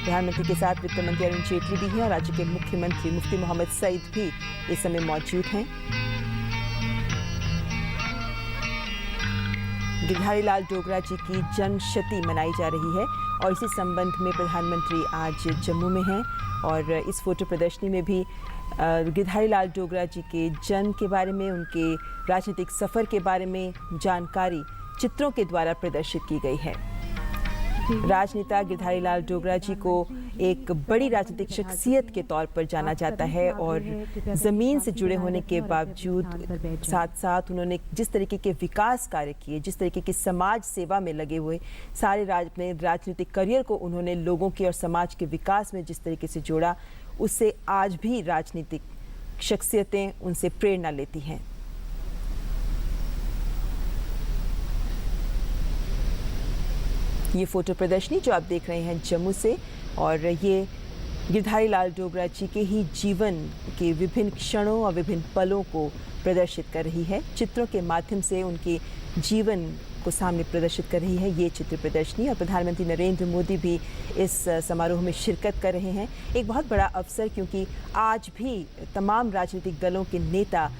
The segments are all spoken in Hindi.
प्रधानमंत्री के साथ वित्त मंत्री अरुण जेटली भी हैं और राज्य के मुख्यमंत्री मुफ्ती मोहम्मद सईद भी इस समय मौजूद हैं। गिरधारी लाल डोगरा जी की जन्मशती मनाई जा रही है और इसी संबंध में प्रधानमंत्री आज जम्मू में हैं और इस फोटो प्रदर्शनी में भी गिरधारी लाल डोगरा जी के जन्म के बारे में, उनके राजनीतिक सफ़र के बारे में जानकारी चित्रों के द्वारा प्रदर्शित की गई है। राजनेता गिरधारी लाल डोगरा जी को एक बड़ी राजनीतिक शख्सियत के तौर पर जाना जाता है और ज़मीन से जुड़े होने के बावजूद साथ साथ उन्होंने जिस तरीके के विकास कार्य किए, जिस तरीके की समाज सेवा में लगे हुए, सारे अपने राजनीतिक करियर को उन्होंने लोगों के और समाज के विकास में जिस तरीके से जोड़ा, उससे आज भी राजनीतिक शख्सियतें उनसे प्रेरणा लेती हैं। ये फोटो प्रदर्शनी जो आप देख रहे हैं जम्मू से, और ये गिरधारी लाल डोगरा जी के ही जीवन के विभिन्न क्षणों और विभिन्न पलों को प्रदर्शित कर रही है। चित्रों के माध्यम से उनके जीवन को सामने प्रदर्शित कर रही है ये चित्र प्रदर्शनी। और प्रधानमंत्री नरेंद्र मोदी भी इस समारोह में शिरकत कर रहे हैं। एक बहुत बड़ा अवसर, क्योंकि आज भी तमाम राजनीतिक दलों के नेता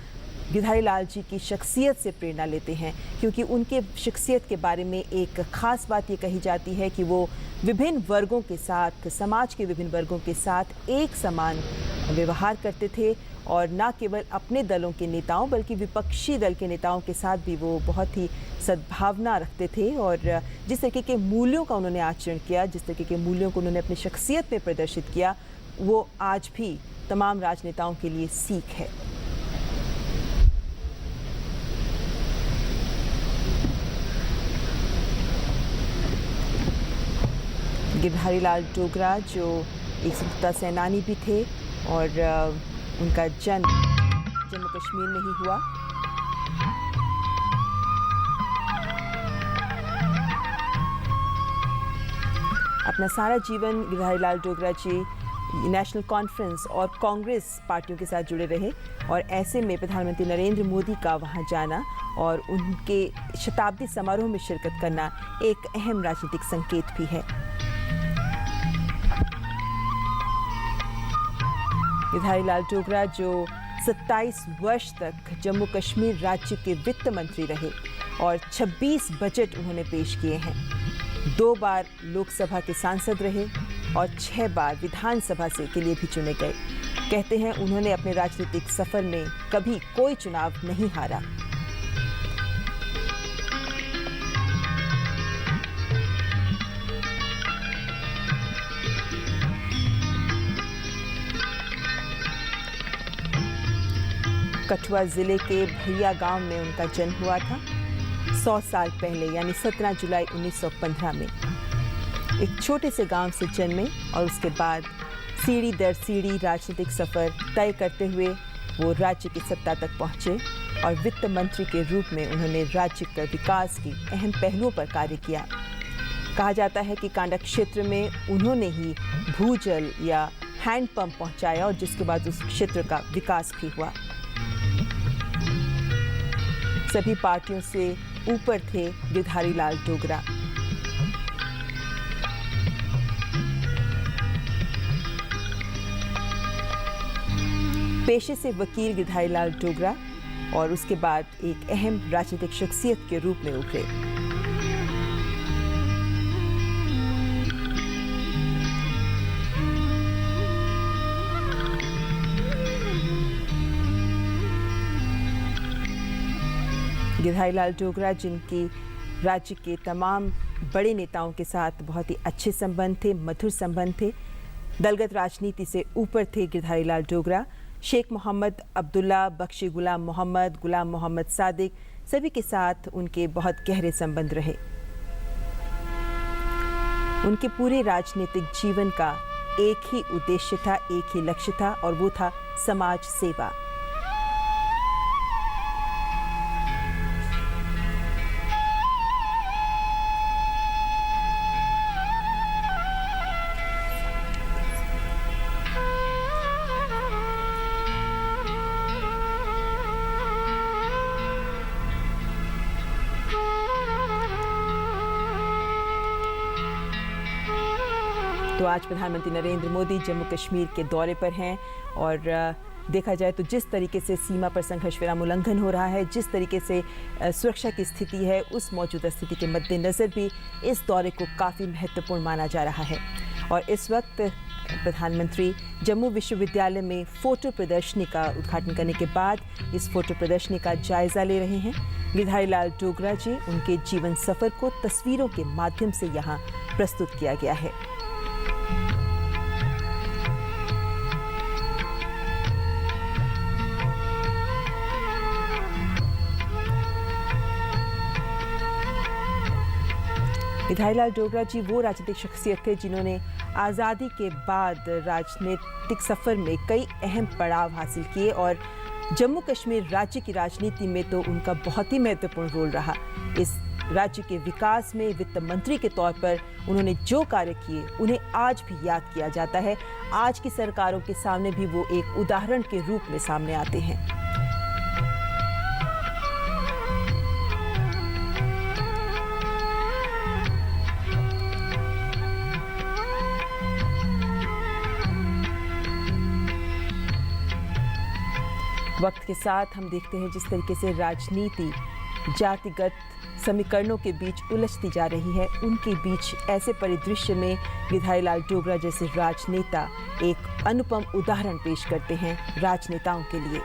गिरधारी लाल जी की शख्सियत से प्रेरणा लेते हैं, क्योंकि उनके शख्सियत के बारे में एक ख़ास बात ये कही जाती है कि वो विभिन्न वर्गों के साथ, समाज के विभिन्न वर्गों के साथ एक समान व्यवहार करते थे और न केवल अपने दलों के नेताओं बल्कि विपक्षी दल के नेताओं के साथ भी वो बहुत ही सद्भावना रखते थे। और जिस तरीके के मूल्यों का उन्होंने आचरण किया, जिस तरीके के मूल्यों को उन्होंने अपनी शख्सियत में प्रदर्शित किया, वो आज भी तमाम राजनेताओं के लिए सीख है। गिरधारी लाल डोगरा जो एक स्वतंत्रता सेनानी भी थे और उनका जन्म जम्मू कश्मीर में ही हुआ। अपना सारा जीवन गिरधारी लाल डोगरा जी नेशनल कॉन्फ्रेंस और कांग्रेस पार्टियों के साथ जुड़े रहे और ऐसे में प्रधानमंत्री नरेंद्र मोदी का वहां जाना और उनके शताब्दी समारोह में शिरकत करना एक अहम राजनीतिक संकेत भी है। गिरधारी लाल डोगरा जो 27 वर्ष तक जम्मू कश्मीर राज्य के वित्त मंत्री रहे और 26 बजट उन्होंने पेश किए हैं, 2 बार लोकसभा के सांसद रहे और 6 बार विधानसभा से के लिए भी चुने गए। कहते हैं उन्होंने अपने राजनीतिक सफर में कभी कोई चुनाव नहीं हारा। कठुआ जिले के भैया गांव में उनका जन्म हुआ था 100 साल पहले, यानी 17 जुलाई 1915 में। एक छोटे से गांव से जन्मे और उसके बाद सीढ़ी दर सीढ़ी राजनीतिक सफ़र तय करते हुए वो राज्य की सत्ता तक पहुंचे और वित्त मंत्री के रूप में उन्होंने राज्य के विकास की अहम पहलुओं पर कार्य किया। कहा जाता है कि कांडा क्षेत्र में उन्होंने ही भूजल या हैंडपंप पहुंचाया और जिसके बाद उस क्षेत्र का विकास भी हुआ। सभी पार्टियों से ऊपर थे गिरधारी लाल डोगरा। पेशे से वकील गिरधारी लाल डोगरा और उसके बाद एक अहम राजनीतिक शख्सियत के रूप में उभरे। गिरधारी लाल डोगरा जिनकी राज्य के तमाम बड़े नेताओं के साथ बहुत ही अच्छे संबंध थे, मधुर संबंध थे। दलगत राजनीति से ऊपर थे गिरधारी लाल डोगरा। शेख मोहम्मद अब्दुल्ला, बख्शी गुलाम मोहम्मद सादिक, सभी के साथ उनके बहुत गहरे संबंध रहे। उनके पूरे राजनीतिक जीवन का एक ही उद्देश्य था, एक ही लक्ष्य था और वो था समाज सेवा। तो आज प्रधानमंत्री नरेंद्र मोदी जम्मू कश्मीर के दौरे पर हैं और देखा जाए तो जिस तरीके से सीमा पर संघर्ष विराम उल्लंघन हो रहा है, जिस तरीके से सुरक्षा की स्थिति है, उस मौजूदा स्थिति के मद्देनज़र भी इस दौरे को काफ़ी महत्वपूर्ण माना जा रहा है। और इस वक्त प्रधानमंत्री जम्मू विश्वविद्यालय में फ़ोटो प्रदर्शनी का उद्घाटन करने के बाद इस फोटो प्रदर्शनी का जायज़ा ले रहे हैं। गिरधारी लाल डोगरा जी, उनके जीवन सफ़र को तस्वीरों के माध्यम से यहाँ प्रस्तुत किया गया है। गिरधारी लाल डोगरा जी वो राजनीतिक शख्सियत थे जिन्होंने आज़ादी के बाद राजनीतिक सफ़र में कई अहम पड़ाव हासिल किए और जम्मू कश्मीर राज्य की राजनीति में तो उनका बहुत ही महत्वपूर्ण रोल रहा। इस राज्य के विकास में वित्त मंत्री के तौर पर उन्होंने जो कार्य किए उन्हें आज भी याद किया जाता है। आज की सरकारों के सामने भी वो एक उदाहरण के रूप में सामने आते हैं। वक्त के साथ हम देखते हैं जिस तरीके से राजनीति जातिगत समीकरणों के बीच उलझती जा रही है, उनके बीच ऐसे परिदृश्य में गिरधारी लाल डोगरा जैसे राजनेता एक अनुपम उदाहरण पेश करते हैं राजनेताओं के लिए।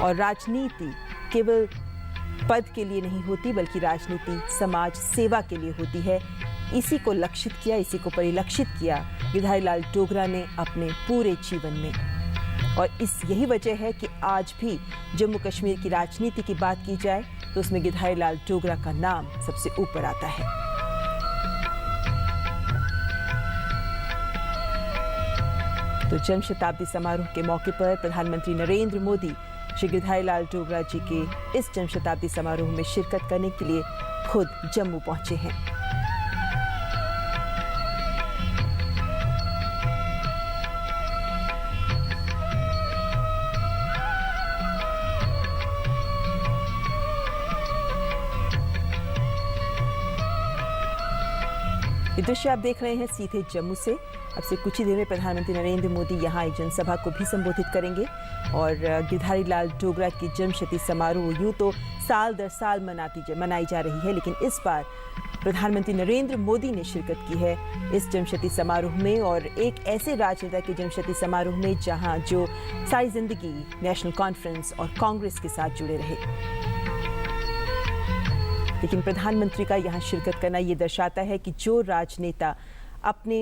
और राजनीति केवल पद के लिए नहीं होती, बल्कि राजनीति समाज सेवा के लिए होती है। इसी को लक्षित किया, इसी को परिलक्षित किया गिरधारी लाल डोगरा ने अपने पूरे जीवन में। और यही वजह है कि आज भी जम्मू कश्मीर की राजनीति की बात की जाए तो उसमें गिरधारी लाल डोगरा का नाम सबसे ऊपर आता है। तो जन्म शताब्दी समारोह के मौके पर प्रधानमंत्री नरेंद्र मोदी श्री गिरधारी लाल डोगरा जी के इस जन्म शताब्दी समारोह में शिरकत करने के लिए खुद जम्मू पहुंचे हैं। ये दृश्य आप देख रहे हैं सीधे जम्मू से। अब से कुछ ही देर में प्रधानमंत्री नरेंद्र मोदी यहाँ एक जनसभा को भी संबोधित करेंगे। और गिरधारी लाल डोगरा की जन्मशती समारोह यूँ तो साल दर साल मनाई जा रही है, लेकिन इस बार प्रधानमंत्री नरेंद्र मोदी ने शिरकत की है इस जन्मशती समारोह में, और एक ऐसे राजनेता के जन्मशती समारोह में जहाँ जो सारी जिंदगी नेशनल कॉन्फ्रेंस और कांग्रेस के साथ जुड़े रहे। लेकिन प्रधानमंत्री का यहाँ शिरकत करना ये दर्शाता है कि जो राजनेता अपने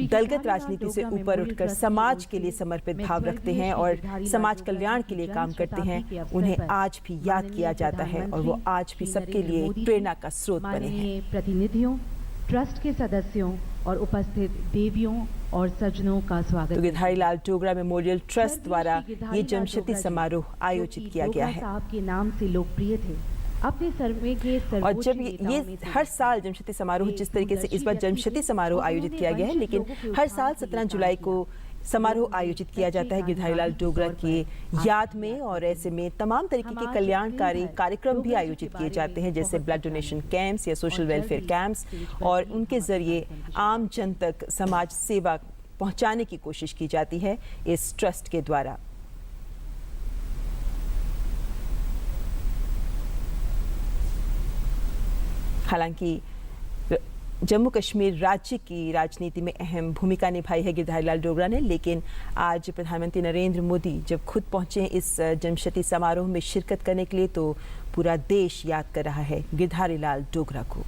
दलगत राजनीति से ऊपर उठकर समाज के लिए समर्पित भाव रखते हैं और समाज कल्याण के लिए काम करते हैं, उन्हें आज भी याद किया जाता है और वो आज भी सबके लिए एक प्रेरणा का स्रोत बने हैं। प्रतिनिधियों, ट्रस्ट के सदस्यों और उपस्थित देवियों और सज्जनों का स्वागत। तो गिरधारी लाल डोगरा मेमोरियल ट्रस्ट द्वारा ये जन्मशती समारोह आयोजित किया गया है। आपके नाम से लोकप्रिय थे। अपने सर्वे के और जब ये हर साल जन्मशती समारोह, जिस तरीके से इस बार जन्मशती समारोह आयोजित किया गया है, लेकिन हर साल 17 जुलाई को समारोह आयोजित किया जाता है गिरधारी लाल डोगरा की याद में। और ऐसे में तमाम तरीके के कल्याणकारी कार्यक्रम भी आयोजित किए जाते हैं, जैसे ब्लड डोनेशन कैंप्स या सोशल वेलफेयर कैंप्स, और उनके जरिए आम जन तक समाज सेवा पहुंचाने की कोशिश की जाती है इस ट्रस्ट के द्वारा। हालांकि जम्मू कश्मीर राज्य की राजनीति में अहम भूमिका निभाई है गिरधारी लाल डोगरा ने, लेकिन आज प्रधानमंत्री नरेंद्र मोदी जब खुद पहुंचे इस जन्मशती समारोह में शिरकत करने के लिए, तो पूरा देश याद कर रहा है गिरधारी लाल डोगरा को।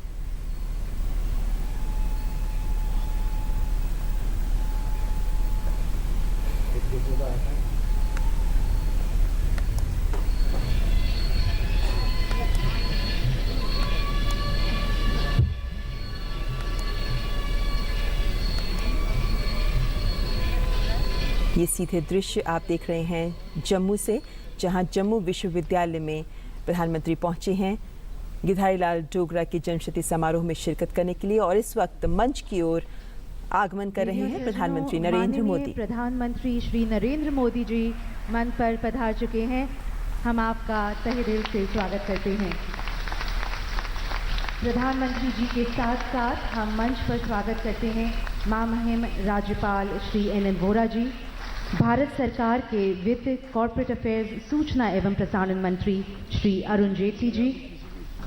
ये सीधे दृश्य आप देख रहे हैं जम्मू से, जहां जम्मू विश्वविद्यालय में प्रधानमंत्री पहुंचे हैं गिरधारी लाल डोगरा के जन्मशती समारोह में शिरकत करने के लिए। और इस वक्त मंच की ओर आगमन कर रहे हैं प्रधानमंत्री नरेंद्र मोदी। प्रधानमंत्री श्री नरेंद्र मोदी जी मंच पर पधार चुके हैं। हम आपका तहे दिल से स्वागत करते हैं। प्रधानमंत्री जी के साथ साथ हम मंच पर स्वागत करते हैं महामहिम राज्यपाल श्री NN वोरा जी, भारत सरकार के वित्त, कॉर्पोरेट अफेयर्स, सूचना एवं प्रसारण मंत्री श्री अरुण जेटली जी,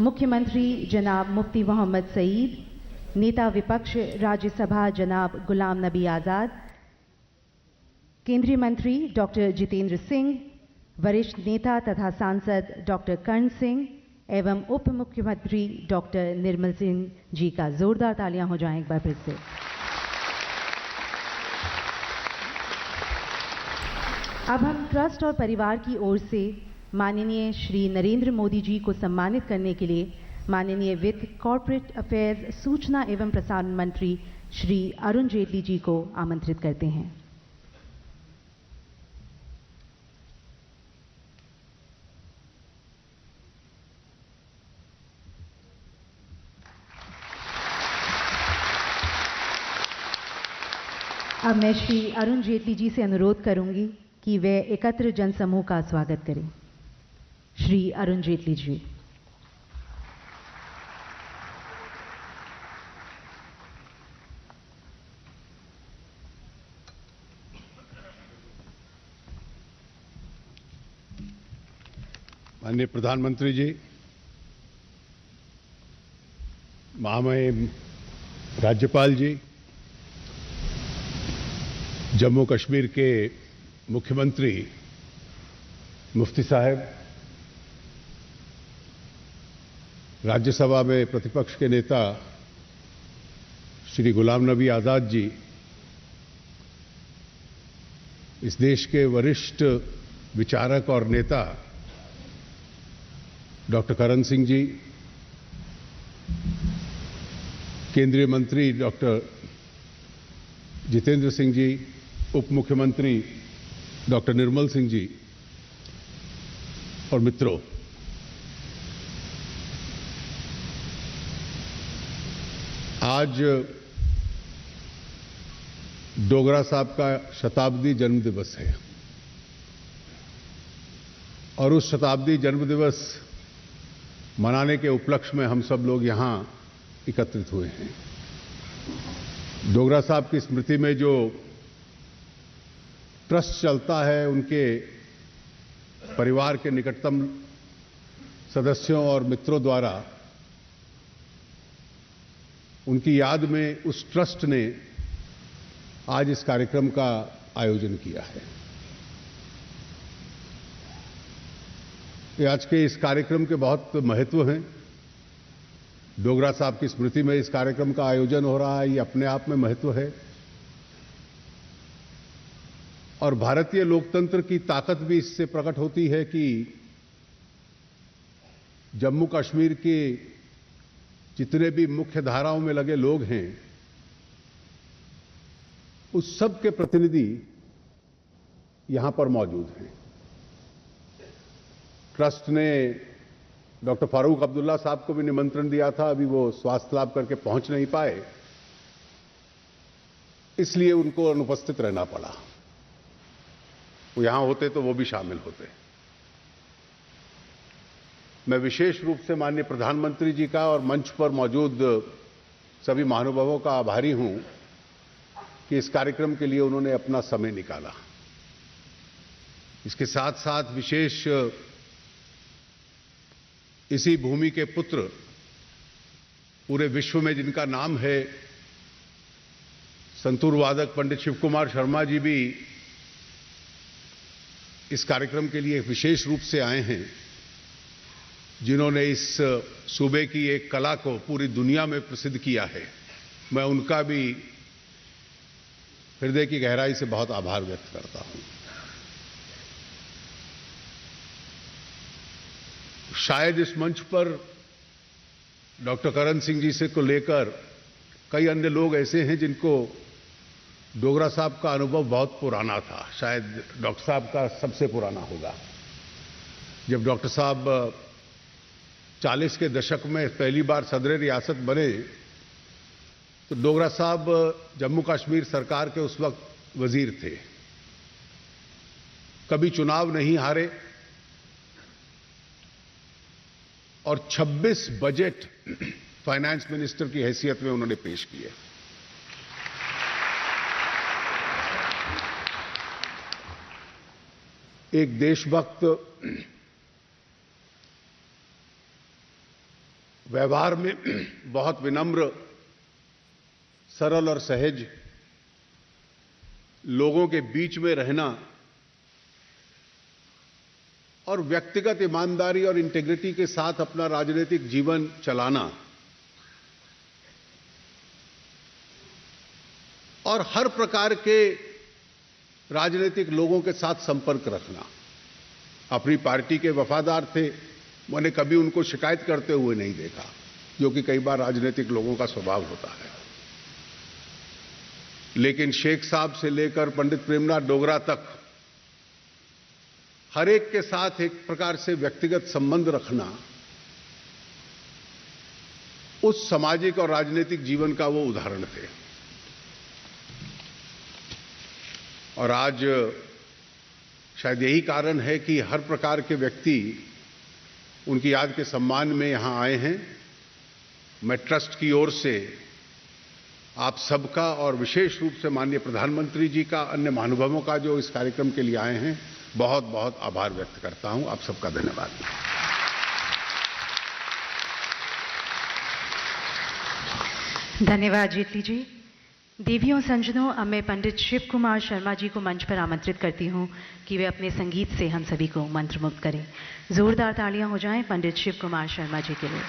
मुख्यमंत्री जनाब मुफ्ती मोहम्मद सईद, नेता विपक्ष राज्यसभा जनाब गुलाम नबी आज़ाद, केंद्रीय मंत्री डॉक्टर जितेंद्र सिंह, वरिष्ठ नेता तथा सांसद डॉक्टर कर्ण सिंह एवं उप मुख्यमंत्री डॉक्टर निर्मल सिंह जी का जोरदार तालियां हो जाएं एक बार फिर से। अब हम ट्रस्ट और परिवार की ओर से माननीय श्री नरेंद्र मोदी जी को सम्मानित करने के लिए माननीय वित्त, कॉर्पोरेट अफेयर्स, सूचना एवं प्रसारण मंत्री श्री अरुण जेटली जी को आमंत्रित करते हैं। अब मैं श्री अरुण जेटली जी से अनुरोध करूंगी कि वे एकत्र जनसमूह का स्वागत करें। श्री अरुण जेटली जी। माननीय प्रधानमंत्री जी, महामहिम राज्यपाल जी, जम्मू कश्मीर के मुख्यमंत्री मुफ्ती साहब, राज्यसभा में प्रतिपक्ष के नेता श्री गुलाम नबी आज़ाद जी, इस देश के वरिष्ठ विचारक और नेता डॉक्टर करण सिंह जी, केंद्रीय मंत्री डॉक्टर जितेंद्र सिंह जी, उप मुख्यमंत्री डॉक्टर निर्मल सिंह जी और मित्रों, आज डोगरा साहब का शताब्दी जन्म दिवस है और उस शताब्दी जन्म दिवस मनाने के उपलक्ष्य में हम सब लोग यहां एकत्रित हुए हैं। डोगरा साहब की स्मृति में जो ट्रस्ट चलता है, उनके परिवार के निकटतम सदस्यों और मित्रों द्वारा उनकी याद में उस ट्रस्ट ने आज इस कार्यक्रम का आयोजन किया है। आज के इस कार्यक्रम के बहुत महत्व हैं। डोगरा साहब की स्मृति में इस कार्यक्रम का आयोजन हो रहा है, ये अपने आप में महत्व है और भारतीय लोकतंत्र की ताकत भी इससे प्रकट होती है कि जम्मू कश्मीर के जितने भी मुख्य धाराओं में लगे लोग हैं, उस सब के प्रतिनिधि यहां पर मौजूद हैं। ट्रस्ट ने डॉक्टर फारूक अब्दुल्ला साहब को भी निमंत्रण दिया था, अभी वो स्वास्थ्य लाभ करके पहुंच नहीं पाए, इसलिए उनको अनुपस्थित रहना पड़ा। वो यहां होते तो वो भी शामिल होते। मैं विशेष रूप से माननीय प्रधानमंत्री जी का और मंच पर मौजूद सभी महानुभावों का आभारी हूं कि इस कार्यक्रम के लिए उन्होंने अपना समय निकाला। इसके साथ साथ विशेष इसी भूमि के पुत्र, पूरे विश्व में जिनका नाम है, संतूर वादक पंडित शिव कुमार शर्मा जी भी इस कार्यक्रम के लिए विशेष रूप से आए हैं, जिन्होंने इस सूबे की एक कला को पूरी दुनिया में प्रसिद्ध किया है। मैं उनका भी हृदय की गहराई से बहुत आभार व्यक्त करता हूं। शायद इस मंच पर डॉक्टर करण सिंह जी से को लेकर कई अन्य लोग ऐसे हैं जिनको डोगरा साहब का अनुभव बहुत पुराना था। शायद डॉक्टर साहब का सबसे पुराना होगा। जब डॉक्टर साहब 40 के दशक में पहली बार सदर रियासत बने तो डोगरा साहब जम्मू कश्मीर सरकार के उस वक्त वजीर थे। कभी चुनाव नहीं हारे और 26 बजट फाइनेंस मिनिस्टर की हैसियत में उन्होंने पेश किए। एक देशभक्त व्यवहार में बहुत विनम्र, सरल और सहज, लोगों के बीच में रहना और व्यक्तिगत ईमानदारी और इंटीग्रिटी के साथ अपना राजनीतिक जीवन चलाना और हर प्रकार के राजनीतिक लोगों के साथ संपर्क रखना। अपनी पार्टी के वफादार थे, मैंने कभी उनको शिकायत करते हुए नहीं देखा, जो कि कई बार राजनीतिक लोगों का स्वभाव होता है। लेकिन शेख साहब से लेकर पंडित प्रेमनाथ डोगरा तक हर एक के साथ एक प्रकार से व्यक्तिगत संबंध रखना उस सामाजिक और राजनीतिक जीवन का वो उदाहरण थे। और आज शायद यही कारण है कि हर प्रकार के व्यक्ति उनकी याद के सम्मान में यहां आए हैं। मैं ट्रस्ट की ओर से आप सबका और विशेष रूप से माननीय प्रधानमंत्री जी का, अन्य महानुभावों का जो इस कार्यक्रम के लिए आए हैं, बहुत बहुत आभार व्यक्त करता हूं। आप सबका धन्यवाद। धन्यवाद जेटली जी। देवियों संजनों, अब मैं पंडित शिव कुमार शर्मा जी को मंच पर आमंत्रित करती हूं कि वे अपने संगीत से हम सभी को मंत्रमुग्ध करें। जोरदार तालियां हो जाएं पंडित शिव कुमार शर्मा जी के लिए।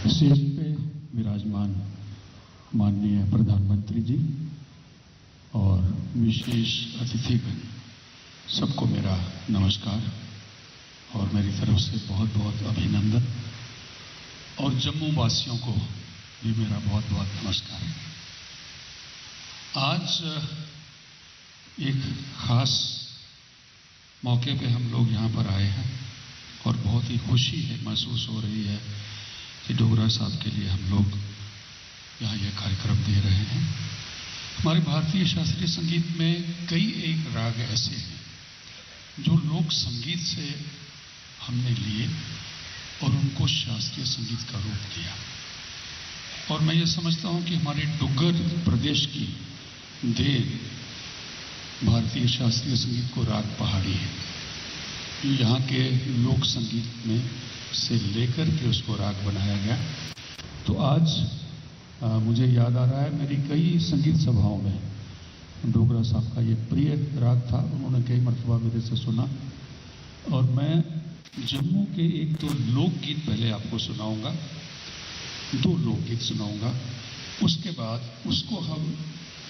स्टेज पे विराजमान माननीय प्रधानमंत्री जी और विशेष अतिथिगण, सबको मेरा नमस्कार और मेरी तरफ से बहुत बहुत अभिनंदन, और जम्मू वासियों को भी मेरा बहुत बहुत नमस्कार। आज एक खास मौके पे हम लोग यहाँ पर आए हैं और बहुत ही खुशी है महसूस हो रही है कि डोगरा साहब के लिए हम लोग यहाँ यह कार्यक्रम दे रहे हैं। हमारे भारतीय शास्त्रीय संगीत में कई एक राग ऐसे हैं जो लोक संगीत से हमने लिए और उनको शास्त्रीय संगीत का रूप दिया। और मैं ये समझता हूँ कि हमारे डुग्गर प्रदेश की देन भारतीय शास्त्रीय संगीत को राग पहाड़ी है, यहाँ के लोक संगीत में से लेकर के उसको राग बनाया गया। तो आज मुझे याद आ रहा है, मेरी कई संगीत सभाओं में डोगरा साहब का ये प्रिय राग था, उन्होंने कई मरतबा मेरे से सुना। और मैं जम्मू के एक दो लोकगीत पहले आपको सुनाऊंगा, दो लोकगीत सुनाऊंगा, उसके बाद उसको हम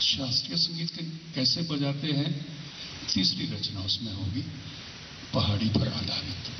शास्त्रीय संगीत के कैसे बजाते हैं, तीसरी रचना उसमें होगी पहाड़ी पर आधारित।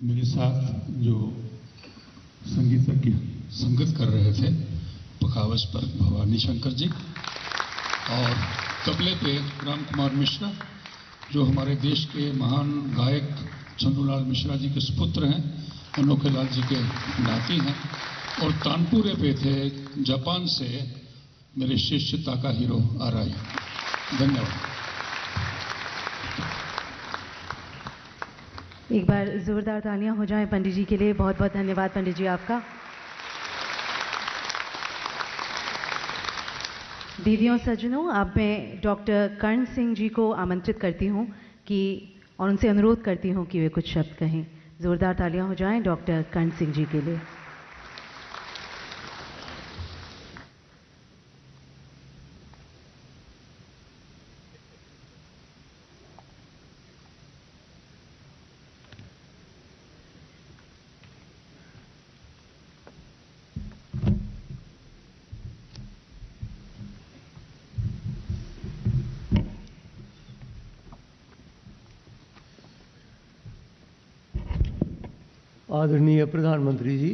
मेरे साथ जो संगीतज्ञ संगत कर रहे थे पखावज पर भवानी शंकर जी और तबले पे राम कुमार मिश्रा जो हमारे देश के महान गायक चंदूलाल मिश्रा जी के सुपुत्र हैं, अनोखे लाल जी के नाती हैं, और तानपुरे पे थे जापान से मेरे शिष्य ताकाहिरो आराई। धन्यवाद। एक बार जोरदार तालियां हो जाएं पंडित जी के लिए। बहुत बहुत धन्यवाद पंडित जी आपका। दीदियों सज्जनों, अब मैं डॉक्टर कर्ण सिंह जी को आमंत्रित करती हूं कि और उनसे अनुरोध करती हूं कि वे कुछ शब्द कहें। जोरदार तालियां हो जाएं डॉक्टर कर्ण सिंह जी के लिए। आदरणीय प्रधानमंत्री जी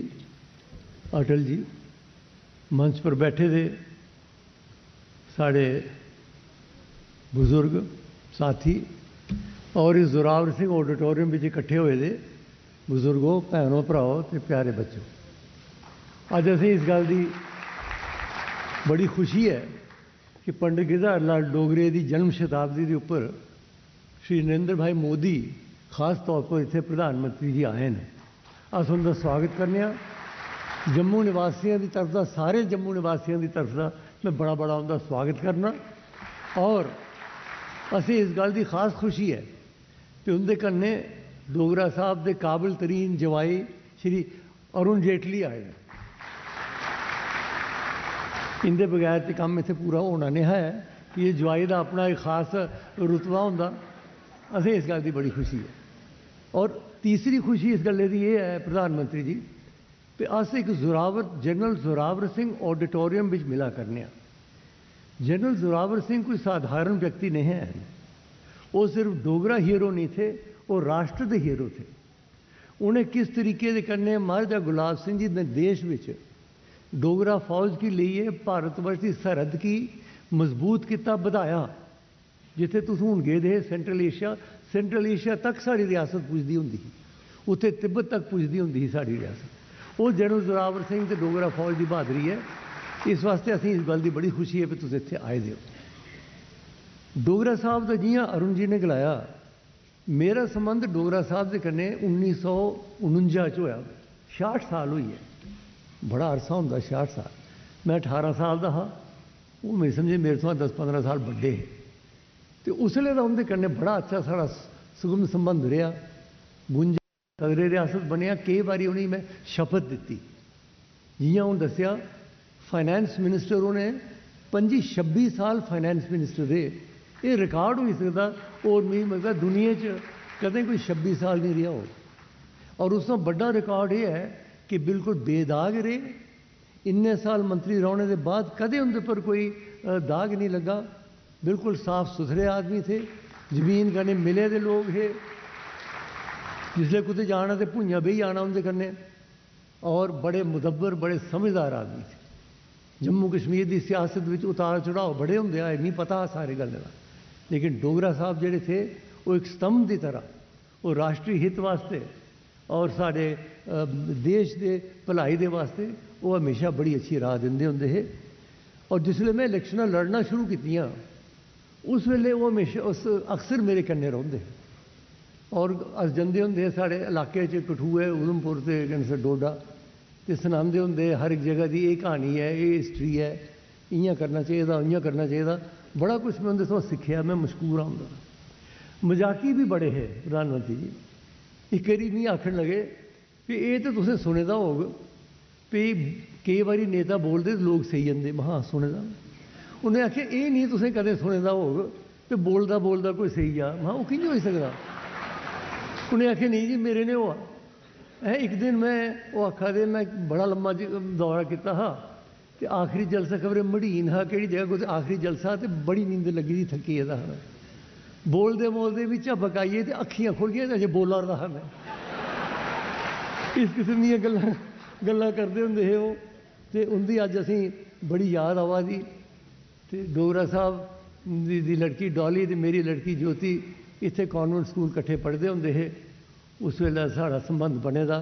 अटल जी, मंच पर बैठे थे साढ़े बुजुर्ग साथी और इस जोरावर सिंह ऑडिटोरियम में इकट्ठे हुए थे बुजुर्गों, भैनों, भराओ ते प्यारे बच्चों। अज असें इस गल की बड़ी खुशी है कि पंडित गिरधारी लाल डोगरे की जन्म शताब्दी के उपर श्री नरेंद्र भाई मोदी खास तौर पर इतने प्रधानमंत्री जी आए हैं। अस उनका स्वागत करने। जम्मू निवासियों की तरफ का, सारे जम्मू निवासियों की तरफ का मैं बड़ा बड़ा उनका स्वागत करना। और असें इस गल की खास खुशी है कि उनके कन्ने डोगरा साहब के काबिल तरीन जवाई श्री अरुण जेटली आए हैं। इनके बगैर तो काम इतने पूरा होना नहीं है कि ये जवाई का अपना एक खास रुतबा होंदा। असें इस गल की बड़ी खुशी है। और तीसरी खुशी इस गल की यह है प्रधानमंत्री जी कि अस एक जनरल जोरावर सिंह ऑडिटोरियम में मिला करने। जनरल जोरावर सिंह कोई साधारण व्यक्ति नहीं है। वो सिर्फ डोगरा हीरो नहीं थे, वो राष्ट्र के हीरो थे। उन्हें किस तरीके से करने महाराजा गुलाब सिंह जी ने देश में डोगरा फौज की लिए भारतवर्ष की सरहद की मजबूत किया, बढ़ाया। जिथे तुम हूँ गए थे सेंट्रल एशिया तक साड़ी रियासत पुजदी होंगी, उत्थे तिब्बत तक पुजदी होंगी साड़ी रियासत। वो जनरल जोरावर सिंह ते डोगरा फौज की बहादरी है। इस वास्ते असीं इस गल की बड़ी खुशी है कि तुम इत्थे आए दे। डोगरा साहब का जियां अरुण जी ने गलाया, मेरा संबंध डोगरा साहब के कन्ने 1949 होया। 66 साल हुई है, बड़ा अरसा होंदा 66 साल। मैं 18 साल का हाँ, वो मेरे समझे मेरे तो 10-15 साल बड़े है। तो उसले का उनके कन्ने बड़ा अच्छा साड़ा सुगम संबंध रहा। 52 सदरे रियासत बनया। कई बार उन्हें मैं शपथ दी, जियां उन्हें दसिया फाइनैंस मिनिस्टर उन्हें 25-26 साल फाइनैंस मिनिस्टर रहे। ये रिकॉर्ड हो सकता और मैं मतलब दुनिया कदें कोई 26 साल नहीं रहा हो। और उसका बड़ा रिकॉर्ड ये है कि बिल्कुल बेदाग रहे। इन्ने साल मंत्री रहने के बाद कदे उनके पर कोई दाग नहीं लगा। बिल्कुल साफ सुथरे आदमी थे। जमीन कन्ने मिले दे लोग थे। जिसले कुछ जाना तो भुइयां बेही आना उनके कन्ने। और बड़े मुदब्बर, बड़े समझदार आदमी थे। जम्मू कश्मीर की सियासत में उतार चढ़ाव बड़े होंगे आए, नहीं पता सारे गल का। लेकिन डोगरा साहब जोड़े थे वो एक स्तंभ की तरह, वो राष्ट्रीय हित वास्ते और साढ़े देश के भलाई के वास्ते वो हमेशा बड़ी अच्छी राह देंदे होंदे हे। और जिसले मैं इलैक्शन लड़ना शुरू कीतियां उस वेले वो हमेशा अक्सर मेरे कन्ने रहिंदे। और अस जंदे होंदे साढ़े इलाके च कठुए, उधमपुर से डोडा ते सनांदे होंदे हर एक जगह की ये कहानी है, ये हिस्टरी है, इयां करना चाहिए, इयां करना चाहिए। बड़ा कुछ मैं उनके तो सीखिया। मैं मशकूर आऊँगा। मजाकी भी बड़े है प्रधानमंत्री जी। एक बारी नहीं आखन लगे कि ये तो तुसें सुने दा होग भी कई बारी नेता बोलते लोग सही जाते। मैं हाँ सुने दा। उन्हें आख्या ये नहीं तुसें कदे सुने दा होग तो बोलदा बोलदा कोई सही जा। मैं वो कि'यां होई सकदा। उन्हें आख्या नहीं जी मेरे ने हुआ है। एक दिन मैं वो आखा दे मैं बड़ा लम्मा दौरा किया हा तो आखिरी जलसा खबरें मड़ीन हा कि जगह कुछ आखिरी जलसा तो बड़ी नींद लगी थी, थकी है। बोलते बोलते भी झपक आइए तो अखियां खुल गई अजे बोला रहा मैं। इस किस्म दी गल्लां करदे हुंदे हे वो ते उंदी अज असीं बड़ी याद आवा दी ते डोगरा साहब दी लड़की डॉली ते मेरी लड़की ज्योति इत्थे कॉन्वेंट स्कूल कट्ठे पढ़दे हुंदे हे। उस वेले साढ़ा संबंध बने दा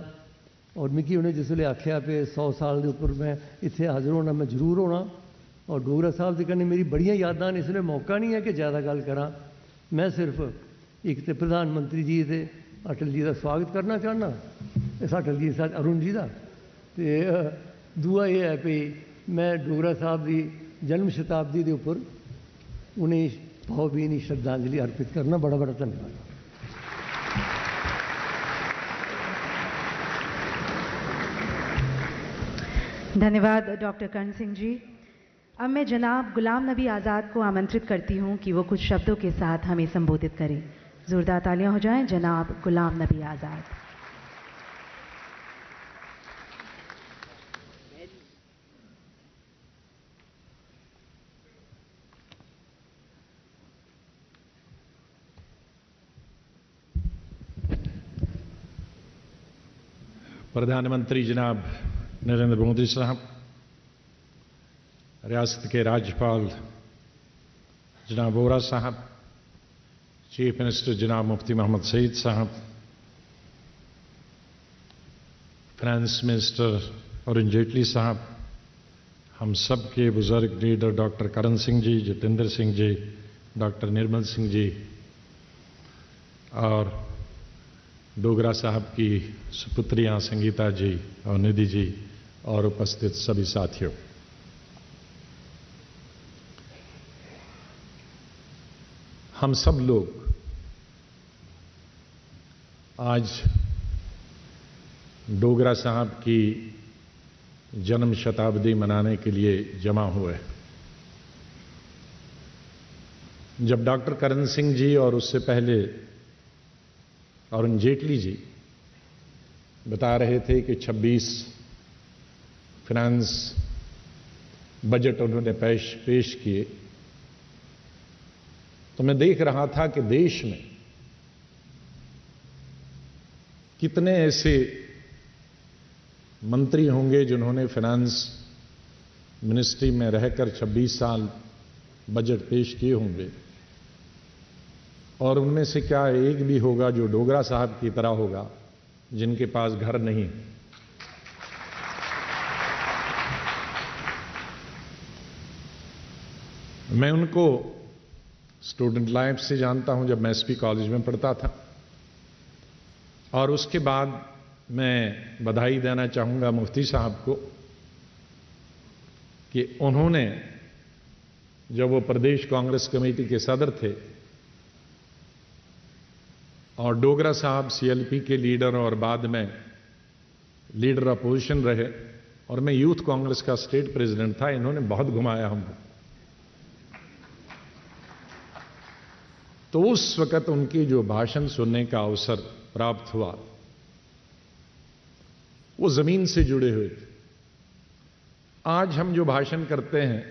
और मिगी उन्हें जिस वेले आख्या कि 100 साल के उपर मैं इत्थे हाजिर होना, मैं जरूर होना। और डोगरा साहब के कन्नै मेरी बड़ियां यादां न। इसलिए मौका नहीं है कि ज़्यादा गल करां। मैं सिर्फ एक तो प्रधानमंत्री जी ते अटल जी का स्वागत करना चाहना, इस अटल जी साथ अरुण जी का, तो दूआ यह है कि मैं डोगरा साहब की जन्म शताब्दी के उपर उन्हें भावभीनी श्रद्धांजलि अर्पित करना। बड़ा बड़ा धन्यवाद। धन्यवाद डॉक्टर करण सिंह जी। अब मैं जनाब गुलाम नबी आज़ाद को आमंत्रित करती हूं कि वो कुछ शब्दों के साथ हमें संबोधित करें। जोरदार तालियां हो जाएं जनाब गुलाम नबी आज़ाद। प्रधानमंत्री जनाब नरेंद्र मोदी साहब, रियासत के राज्यपाल जनाब वोरा साहब, चीफ मिनिस्टर जनाब मुफ्ती मोहम्मद सईद साहब, फाइनेंस मिनिस्टर अरुण जेटली साहब, हम सब के बुजुर्ग leader doctor Karan Singh ji, Jitendra Singh ji, doctor Nirmal Singh ji और डोगरा साहब की सुपुत्रियां संगीता जी और निधि जी और उपस्थित सभी साथियों, हम सब लोग आज डोगरा साहब की जन्म शताब्दी मनाने के लिए जमा हुए। जब डॉक्टर करण सिंह जी और उससे पहले अरुण जेटली जी बता रहे थे कि 26 फाइनेंस बजट उन्होंने पेश किए, तो मैं देख रहा था कि देश में कितने ऐसे मंत्री होंगे जिन्होंने फाइनेंस मिनिस्ट्री में रहकर 26 साल बजट पेश किए होंगे, और उनमें से क्या एक भी होगा जो डोगरा साहब की तरह होगा जिनके पास घर नहीं। मैं उनको स्टूडेंट लाइफ से जानता हूं, जब मैं एसपी कॉलेज में पढ़ता था, और उसके बाद मैं बधाई देना चाहूंगा मुफ्ती साहब को कि उन्होंने जब वो प्रदेश कांग्रेस कमेटी के सदर थे और डोगरा साहब सीएलपी के लीडर और बाद में लीडर अपोजिशन रहे और मैं यूथ कांग्रेस का स्टेट प्रेसिडेंट था, इन्होंने बहुत घुमाया हमको। तो उस वक्त उनकी जो भाषण सुनने का अवसर प्राप्त हुआ वो जमीन से जुड़े हुए थे। आज हम जो भाषण करते हैं,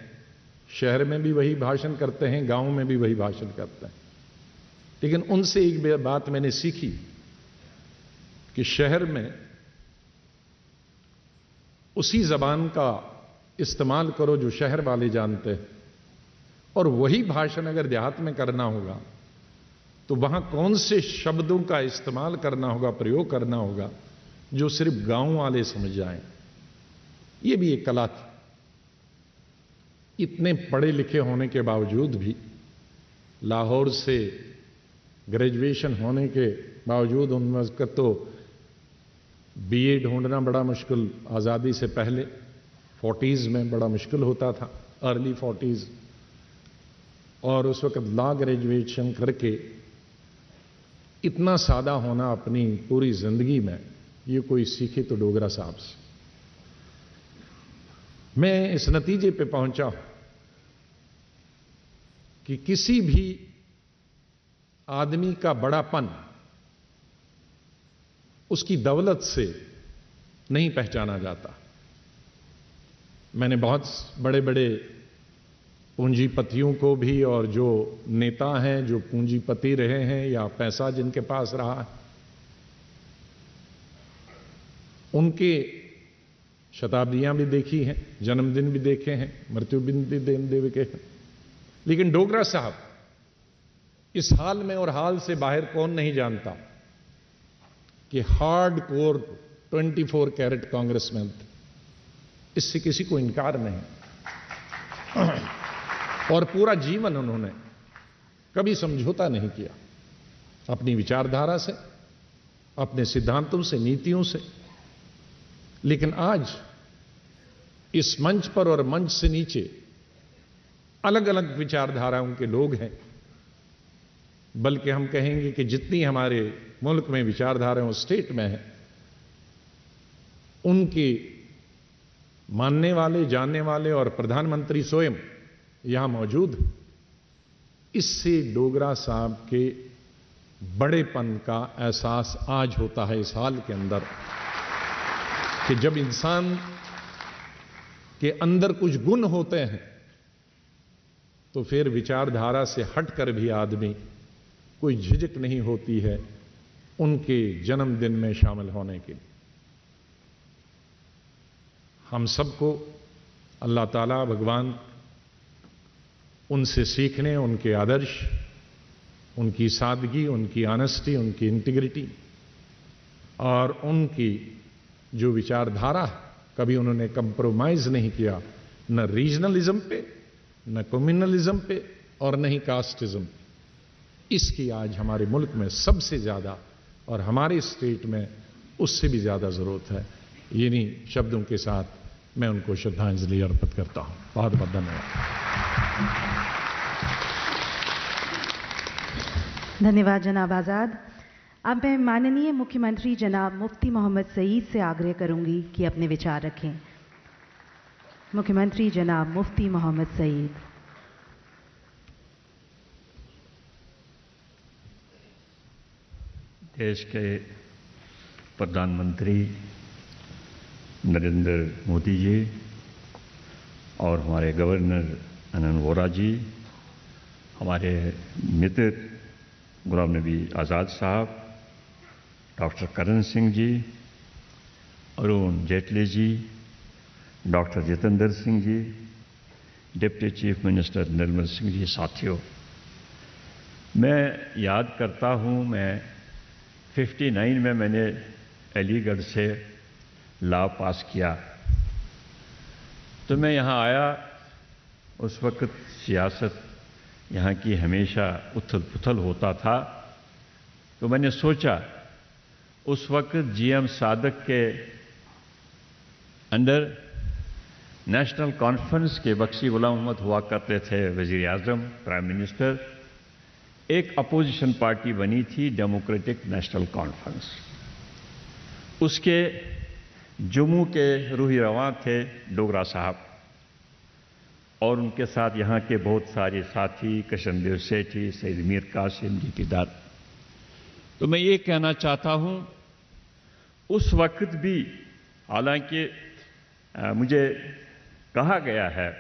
शहर में भी वही भाषण करते हैं, गांव में भी वही भाषण करते हैं, लेकिन उनसे एक बात मैंने सीखी कि शहर में उसी जबान का इस्तेमाल करो जो शहर वाले जानते हैं, और वही भाषण अगर देहात में करना होगा तो वहां कौन से शब्दों का इस्तेमाल करना होगा, प्रयोग करना होगा जो सिर्फ गांव वाले समझ जाएं। यह भी एक कला थी। इतने पढ़े लिखे होने के बावजूद भी, लाहौर से ग्रेजुएशन होने के बावजूद उन वक्त तो बीए ढूंढना बड़ा मुश्किल, आज़ादी से पहले 40s में बड़ा मुश्किल होता था, अर्ली 40s, और उस वक्त लॉ ग्रेजुएशन करके इतना सादा होना अपनी पूरी जिंदगी में, ये कोई सीखे तो डोगरा साहब से। मैं इस नतीजे पे पहुंचा कि किसी भी आदमी का बड़ापन उसकी दौलत से नहीं पहचाना जाता। मैंने बहुत बड़े बड़े पूंजीपतियों को भी, और जो नेता हैं जो पूंजीपति रहे हैं या पैसा जिनके पास रहा है, उनके शताब्दियां भी देखी हैं, जन्मदिन भी देखे हैं, मृत्यु दिन भी देखे हैं। लेकिन डोगरा साहब इस हाल में और हाल से बाहर कौन नहीं जानता कि हार्ड कोर 24 कैरेट कांग्रेसमैन थे, इससे किसी को इनकार नहीं। और पूरा जीवन उन्होंने कभी समझौता नहीं किया अपनी विचारधारा से, अपने सिद्धांतों से, नीतियों से। लेकिन आज इस मंच पर और मंच से नीचे अलग अलग विचारधाराओं के लोग हैं, बल्कि हम कहेंगे कि जितनी हमारे मुल्क में विचारधाराएं स्टेट में है, उनके मानने वाले, जानने वाले और प्रधानमंत्री स्वयं यहां मौजूद। इससे डोगरा साहब के बड़ेपन का एहसास आज होता है इस हाल के अंदर, कि जब इंसान के अंदर कुछ गुण होते हैं तो फिर विचारधारा से हटकर भी आदमी कोई झिझक नहीं होती है उनके जन्मदिन में शामिल होने के लिए। हम सबको अल्लाह ताला भगवान उनसे सीखने, उनके आदर्श, उनकी सादगी, उनकी ऑनेस्टी, उनकी इंटीग्रिटी और उनकी जो विचारधारा है, कभी उन्होंने कंप्रोमाइज नहीं किया, न रीजनलिज्म पे, न कम्युनलिज्म पे और न ही कास्टिज्म पे। इसकी आज हमारे मुल्क में सबसे ज्यादा और हमारे स्टेट में उससे भी ज्यादा जरूरत है। इन्हीं शब्दों के साथ मैं उनको श्रद्धांजलि अर्पित करता हूं। बहुत बहुत धन्यवाद। धन्यवाद जनाब आज़ाद। अब मैं माननीय मुख्यमंत्री जनाब मुफ्ती मोहम्मद सईद से आग्रह करूंगी कि अपने विचार रखें। मुख्यमंत्री जनाब मुफ्ती मोहम्मद सईद। देश के प्रधानमंत्री नरेंद्र मोदी जी और हमारे गवर्नर आनंद वोरा जी, हमारे मित्र गुलाम नबी आज़ाद साहब, doctor Karan Singh ji, Arun Jaitley ji, doctor Jitendra Singh ji, deputy chief minister Nirmal Singh ji, साथियों, मैं याद करता हूं, मैं 59 में मैंने अलीगढ़ से लॉ पास किया, तो मैं यहाँ आया। उस वक्त सियासत यहाँ की हमेशा उथल पुथल होता था, तो मैंने सोचा उस वक्त जीएम सादक के अंडर नेशनल कॉन्फ्रेंस के बख्शी गुलाम मोहम्मद हुआ करते थे वजीर आजम, प्राइम मिनिस्टर। एक अपोजिशन पार्टी बनी थी डेमोक्रेटिक नेशनल कॉन्फ्रेंस, उसके जम्मू के रूही रवां थे डोगरा साहब और उनके साथ यहाँ के बहुत सारे साथी, कृष्णदेव सेठी, सैयद मीर कासिम जी टीदार। तो मैं ये कहना चाहता हूँ, उस वक्त भी हालांकि मुझे कहा गया है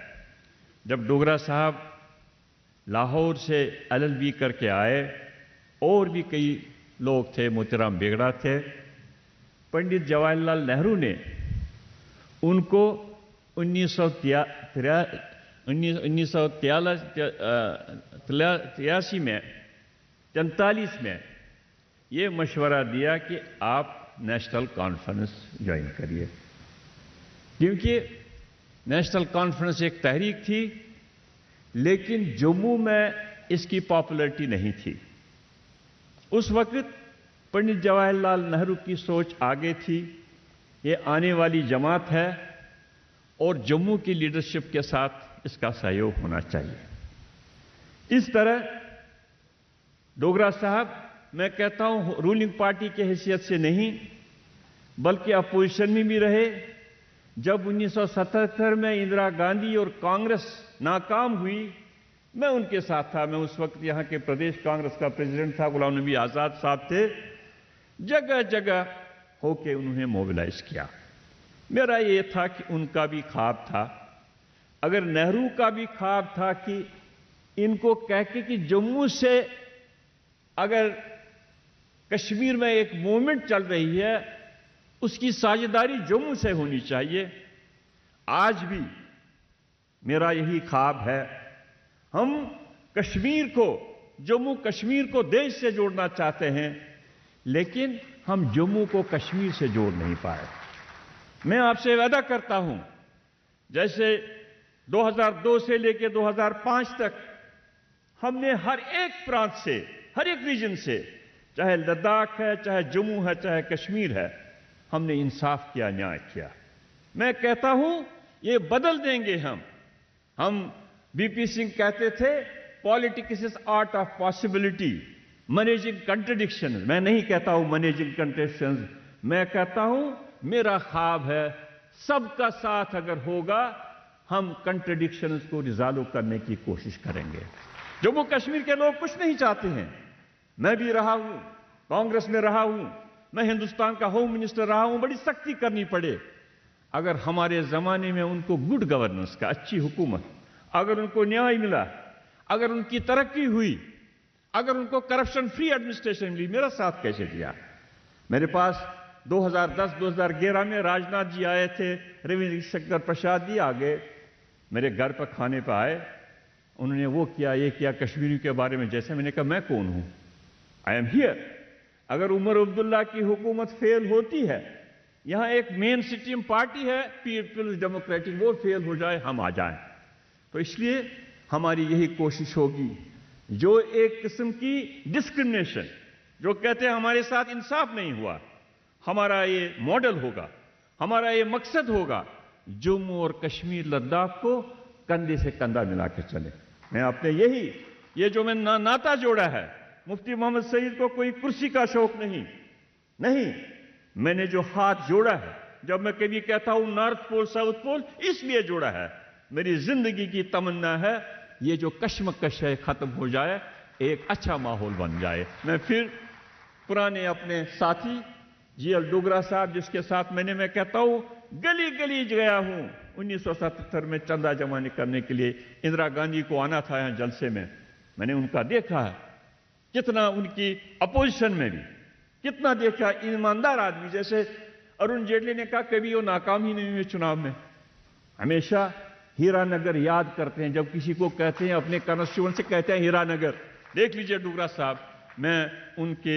जब डोगरा साहब लाहौर से LLB करके आए, और भी कई लोग थे, मोतीराम बेगड़ा थे, पंडित जवाहरलाल नेहरू ने उनको 1983 में 43 में ये मशवरा दिया कि आप नेशनल कॉन्फ्रेंस ज्वाइन करिए, क्योंकि नेशनल कॉन्फ्रेंस एक तहरीक थी, लेकिन जम्मू में इसकी पॉपुलैरिटी नहीं थी। उस वक्त पंडित जवाहरलाल नेहरू की सोच आगे थी, ये आने वाली जमात है और जम्मू की लीडरशिप के साथ इसका सहयोग होना चाहिए। इस तरह डोगरा साहब, मैं कहता हूं, रूलिंग पार्टी की हैसियत से नहीं बल्कि अपोजिशन में भी रहे। जब 1977 में इंदिरा गांधी और कांग्रेस नाकाम हुई, मैं उनके साथ था। मैं उस वक्त यहां के प्रदेश कांग्रेस का प्रेसिडेंट था, गुलाम नबी आज़ाद साहब थे। जगह जगह होके उन्होंने मोबिलाइज किया। मेरा ये था कि उनका भी ख्वाब था, अगर नेहरू का भी ख्वाब था कि इनको कह के कि जम्मू से अगर कश्मीर में एक मूवमेंट चल रही है उसकी साझेदारी जम्मू से होनी चाहिए। आज भी मेरा यही ख्वाब है। हम कश्मीर को, जम्मू कश्मीर को देश से जोड़ना चाहते हैं, लेकिन हम जम्मू को कश्मीर से जोड़ नहीं पाए। मैं आपसे वादा करता हूं, जैसे 2002 से लेकर 2005 तक हमने हर एक प्रांत से, हर एक रीजन से, चाहे लद्दाख है, चाहे जम्मू है, चाहे कश्मीर है, हमने इंसाफ किया, न्याय किया। मैं कहता हूं ये बदल देंगे हम बीपी सिंह कहते थे politics is art of possibility, managing contradiction. मैं नहीं कहता हूं मैनेजिंग कंट्रडिक्शंस, मैं कहता हूं मेरा ख्वाब है सबका साथ अगर होगा हम कंट्रडिक्शंस को रिजॉल्व करने की कोशिश करेंगे। जम्मू कश्मीर के लोग कुछ नहीं चाहते हैं। मैं भी रहा हूं, कांग्रेस में रहा हूं, मैं हिंदुस्तान का होम मिनिस्टर रहा हूं। बड़ी सख्ती करनी पड़े, अगर हमारे जमाने में उनको गुड गवर्नेंस का, अच्छी हुकूमत, अगर उनको न्याय मिला, अगर उनकी तरक्की हुई, अगर उनको करप्शन फ्री एडमिनिस्ट्रेशन मिली, मेरा साथ कैसे दिया? मेरे पास 2010-2011 में राजनाथ जी आए थे, रविशंकर प्रसाद जी आ गए, मेरे घर पर खाने पर आए, उन्होंने वो किया, ये किया कश्मीरी के बारे में। जैसे मैंने कहा मैं कौन हूं, आई एम हियर। अगर उमर अब्दुल्ला की हुकूमत फेल होती है, यहां एक मेन स्ट्रीम पार्टी है पीपल्स डेमोक्रेटिक, वो फेल हो जाए, हम आ जाएं। तो इसलिए हमारी यही कोशिश होगी, जो एक किस्म की डिस्क्रिमिनेशन, जो कहते हैं हमारे साथ इंसाफ नहीं हुआ, हमारा ये मॉडल होगा, हमारा ये मकसद होगा, जम्मू और कश्मीर लद्दाख को कंधे से कंधा मिला के चले। मैं आपने यही, ये जो मैं नाता जोड़ा है, मुफ्ती मोहम्मद सईद को कोई कुर्सी का शौक नहीं, मैंने जो हाथ जोड़ा है, जब मैं कभी कहता हूं नॉर्थ पोल साउथ पोल, इसलिए जोड़ा है। मेरी जिंदगी की तमन्ना है ये जो कश्मकश है खत्म हो जाए, एक अच्छा माहौल बन जाए। मैं फिर पुराने अपने साथी जीएल डोगरा साहब, जिसके साथ मैं कहता हूं गली गली गया हूं, 1977 में चंदा जमा करने के लिए इंदिरा गांधी को आना था यहां जलसे में, मैंने उनका देखा है, कितना उनकी अपोजिशन में भी कितना देखा, ईमानदार आदमी। जैसे अरुण जेटली ने कहा कभी वो नाकाम ही नहीं हुए चुनाव में, हमेशा हीरानगर याद करते हैं। जब किसी को कहते हैं अपने कॉन्स्टिट्यूएंसी से कहते हैं हीरानगर, देख लीजिए डोगरा साहब। मैं उनके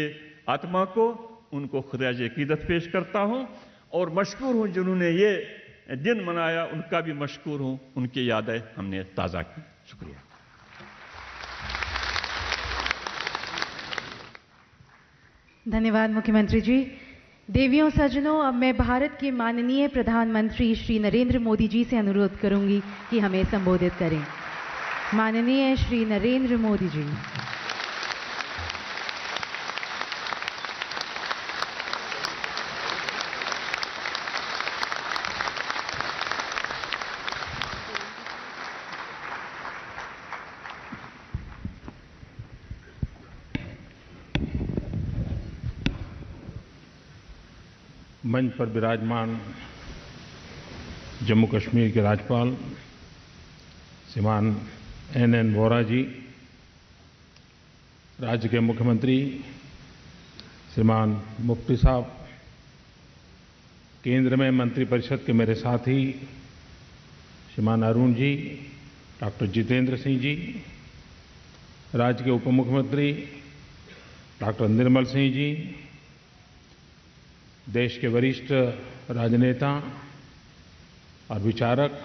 आत्मा को, उनको खुदाई अकीदत पेश करता हूं और मशकूर हूं जिन्होंने ये दिन मनाया, उनका भी मशकूर हूं, उनकी यादें हमने ताज़ा की। शुक्रिया। धन्यवाद मुख्यमंत्री जी। देवियों सज्जनों, अब मैं भारत के माननीय प्रधानमंत्री श्री नरेंद्र मोदी जी से अनुरोध करूंगी कि हमें संबोधित करें। माननीय श्री नरेंद्र मोदी जी। मंच पर विराजमान जम्मू कश्मीर के राज्यपाल श्रीमान एन वोरा जी, राज्य के मुख्यमंत्री श्रीमान मुफ्ती साहब, केंद्र में मंत्रिपरिषद के मेरे साथी श्रीमान अरुण जी, डॉक्टर जितेंद्र सिंह जी, राज्य के उप मुख्यमंत्री डॉक्टर निर्मल सिंह जी, देश के वरिष्ठ राजनेता और विचारक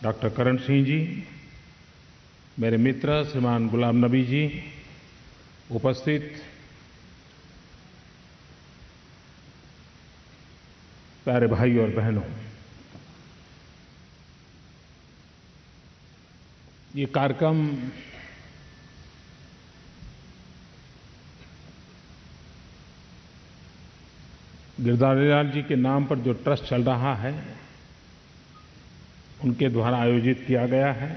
डॉक्टर करण सिंह जी, मेरे मित्र श्रीमान गुलाम नबी जी, उपस्थित प्यारे भाई और बहनों, ये कार्यक्रम गिरधारी लाल जी के नाम पर जो ट्रस्ट चल रहा है, उनके द्वारा आयोजित किया गया है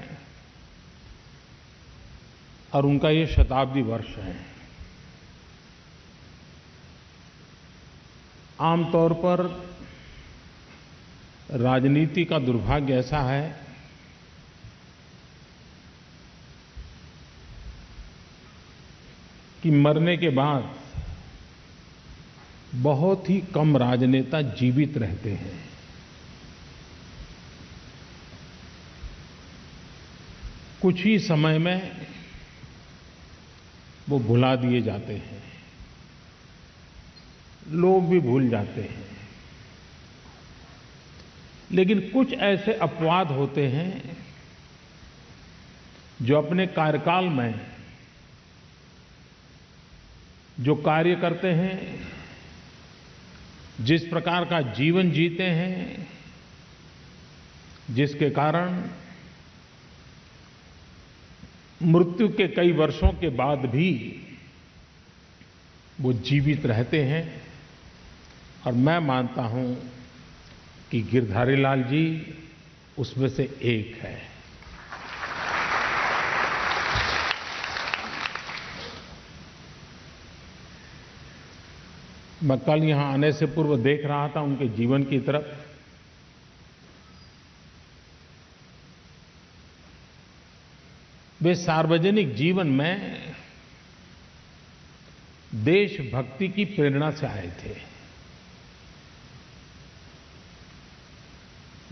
और उनका ये शताब्दी वर्ष है। आमतौर पर राजनीति का दुर्भाग्य ऐसा है कि मरने के बाद बहुत ही कम राजनेता जीवित रहते हैं। कुछ ही समय में वो भुला दिए जाते हैं, लोग भी भूल जाते हैं। लेकिन कुछ ऐसे अपवाद होते हैं जो अपने कार्यकाल में जो कार्य करते हैं, जिस प्रकार का जीवन जीते हैं, जिसके कारण मृत्यु के कई वर्षों के बाद भी वो जीवित रहते हैं। और मैं मानता हूं कि गिरधारी लाल जी उसमें से एक है। मैं कल यहां आने से पूर्व देख रहा था उनके जीवन की तरफ। वे सार्वजनिक जीवन में देशभक्ति की प्रेरणा से आए थे।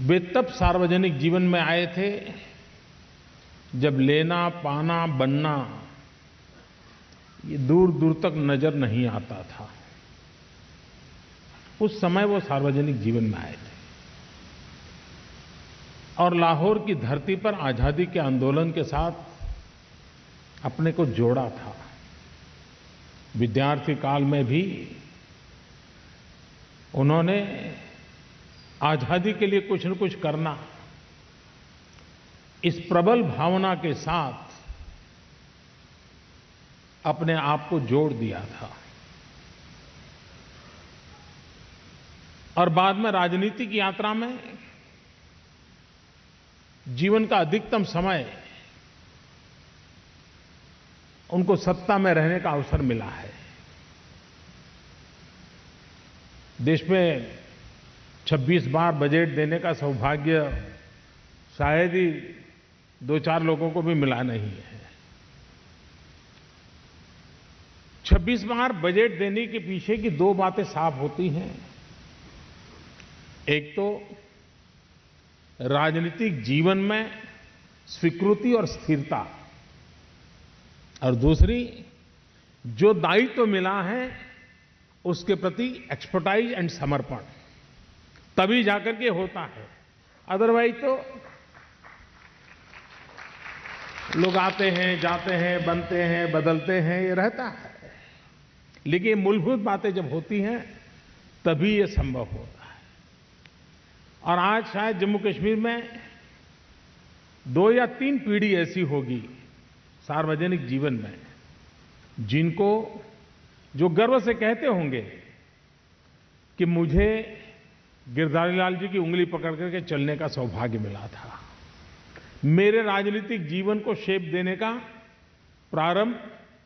वे तब सार्वजनिक जीवन में आए थे जब लेना, पाना, बनना ये दूर दूर तक नजर नहीं आता था। उस समय वो सार्वजनिक जीवन में आए थे और लाहौर की धरती पर आजादी के आंदोलन के साथ अपने को जोड़ा था। विद्यार्थी काल में भी उन्होंने आजादी के लिए कुछ न कुछ करना, इस प्रबल भावना के साथ अपने आप को जोड़ दिया था। और बाद में राजनीतिक यात्रा में जीवन का अधिकतम समय उनको सत्ता में रहने का अवसर मिला है। देश में 26 बार बजट देने का सौभाग्य शायद ही 2-4 लोगों को भी मिला नहीं है। 26 बार बजट देने के पीछे की 2 बातें साफ होती हैं। एक तो राजनीतिक जीवन में स्वीकृति और स्थिरता, और दूसरी जो दायित्व मिला है उसके प्रति एक्सपर्टाइज एंड समर्पण, तभी जाकर के होता है। अदरवाइज तो लोग आते हैं, जाते हैं, बनते हैं, बदलते हैं, ये रहता है। लेकिन मूलभूत बातें जब होती हैं तभी ये संभव होता है। और आज शायद जम्मू कश्मीर में 2 या 3 पीढ़ी ऐसी होगी सार्वजनिक जीवन में जिनको जो गर्व से कहते होंगे कि मुझे गिरधारी लाल जी की उंगली पकड़ करके चलने का सौभाग्य मिला था। मेरे राजनीतिक जीवन को शेप देने का प्रारंभ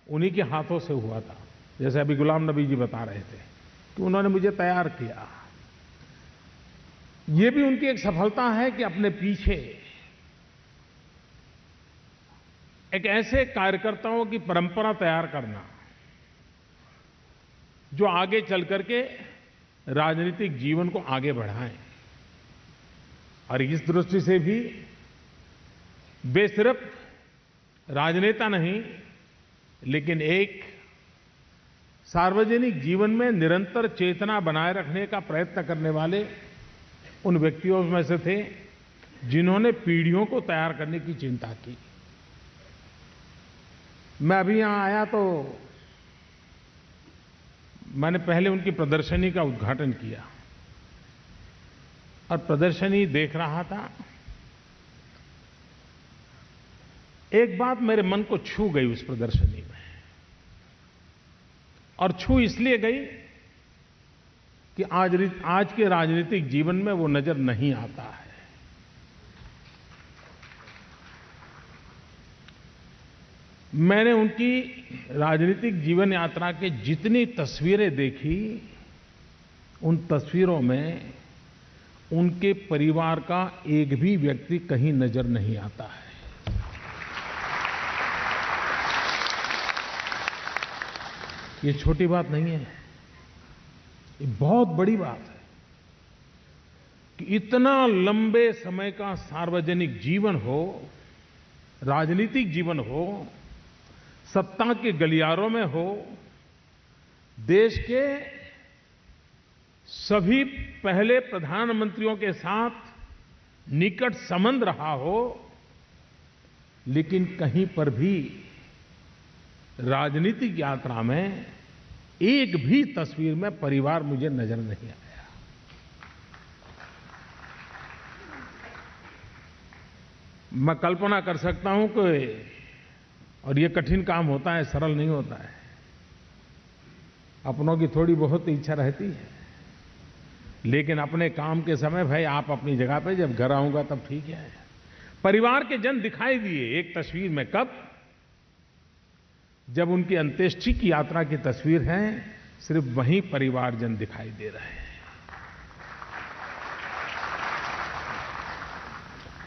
उन्हीं के हाथों से हुआ था। जैसे अभी गुलाम नबी जी बता रहे थे कि उन्होंने मुझे तैयार किया। ये भी उनकी एक सफलता है कि अपने पीछे एक ऐसे कार्यकर्ताओं की परंपरा तैयार करना जो आगे चल करके राजनीतिक जीवन को आगे बढ़ाएं। और इस दृष्टि से भी वे सिर्फ राजनेता नहीं, लेकिन एक सार्वजनिक जीवन में निरंतर चेतना बनाए रखने का प्रयत्न करने वाले उन व्यक्तियों में से थे जिन्होंने पीढ़ियों को तैयार करने की चिंता की। मैं अभी यहां आया तो मैंने पहले उनकी प्रदर्शनी का उद्घाटन किया और प्रदर्शनी देख रहा था। एक बात मेरे मन को छू गई उस प्रदर्शनी में, और छू इसलिए गई कि आज के राजनीतिक जीवन में वो नजर नहीं आता है। मैंने उनकी राजनीतिक जीवन यात्रा के जितनी तस्वीरें देखी, उन तस्वीरों में उनके परिवार का एक भी व्यक्ति कहीं नजर नहीं आता है। ये छोटी बात नहीं है। ये बहुत बड़ी बात है कि इतना लंबे समय का सार्वजनिक जीवन हो, राजनीतिक जीवन हो, सत्ता के गलियारों में हो, देश के सभी पहले प्रधानमंत्रियों के साथ निकट संबंध रहा हो, लेकिन कहीं पर भी राजनीतिक यात्रा में एक भी तस्वीर में परिवार मुझे नजर नहीं आया। मैं कल्पना कर सकता हूं कि, और ये कठिन काम होता है, सरल नहीं होता है, अपनों की थोड़ी बहुत इच्छा रहती है, लेकिन अपने काम के समय भाई आप अपनी जगह पे, जब घर आऊंगा तब ठीक है। परिवार के जन दिखाई दिए एक तस्वीर में, कब? जब उनकी अंत्येष्टि की यात्रा की तस्वीर है, सिर्फ वहीं परिवारजन दिखाई दे रहे हैं।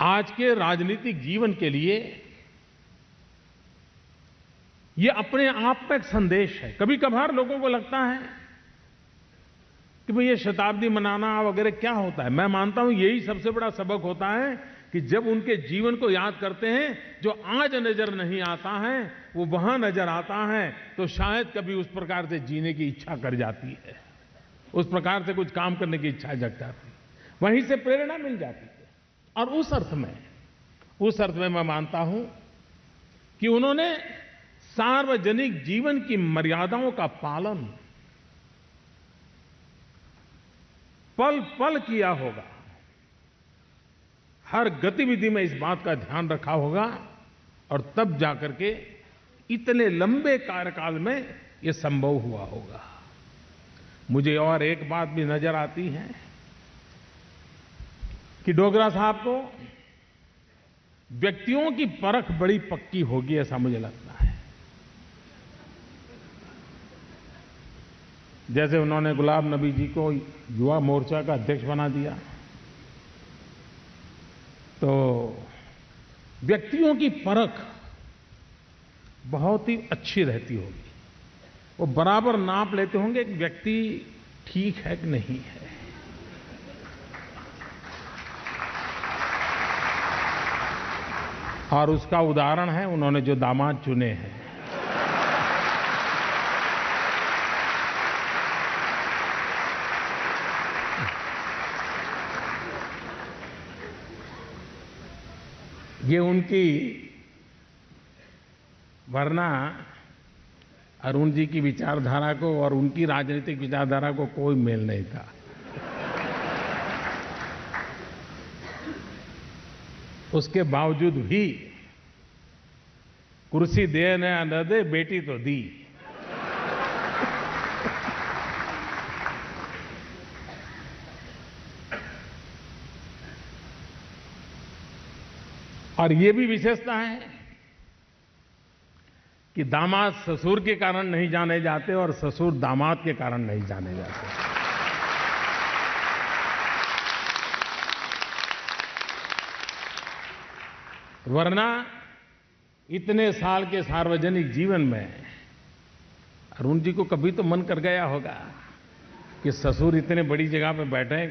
आज के राजनीतिक जीवन के लिए ये अपने आप में एक संदेश है। कभी कभार लोगों को लगता है कि भाई ये शताब्दी मनाना वगैरह क्या होता है। मैं मानता हूं यही सबसे बड़ा सबक होता है कि जब उनके जीवन को याद करते हैं, जो आज नजर नहीं आता है वो वहां नजर आता है, तो शायद कभी उस प्रकार से जीने की इच्छा कर जाती है, उस प्रकार से कुछ काम करने की इच्छा जग जाती है, वहीं से प्रेरणा मिल जाती है। और उस अर्थ में मैं मानता हूं कि उन्होंने सार्वजनिक जीवन की मर्यादाओं का पालन पल पल किया होगा, हर गतिविधि में इस बात का ध्यान रखा होगा, और तब जाकर के इतने लंबे कार्यकाल में यह संभव हुआ होगा। मुझे और एक बात भी नजर आती है कि डोगरा साहब को व्यक्तियों की परख बड़ी पक्की होगी, ऐसा मुझे लगता है। जैसे उन्होंने गुलाम नबी जी को युवा मोर्चा का अध्यक्ष बना दिया, तो व्यक्तियों की परख बहुत ही अच्छी रहती होगी। वो बराबर नाप लेते होंगे कि व्यक्ति ठीक है कि नहीं है। और उसका उदाहरण है उन्होंने जो दामाद चुने हैं। ये उनकी, वरना अरुण जी की विचारधारा को और उनकी राजनीतिक विचारधारा को कोई मेल नहीं था। उसके बावजूद भी कुर्सी दे न दे, बेटी तो दी। और ये भी विशेषता है कि दामाद ससुर के कारण नहीं जाने जाते और ससुर दामाद के कारण नहीं जाने जाते। वरना इतने साल के सार्वजनिक जीवन में अरुण जी को कभी तो मन कर गया होगा कि ससुर इतने बड़ी जगह पे बैठे,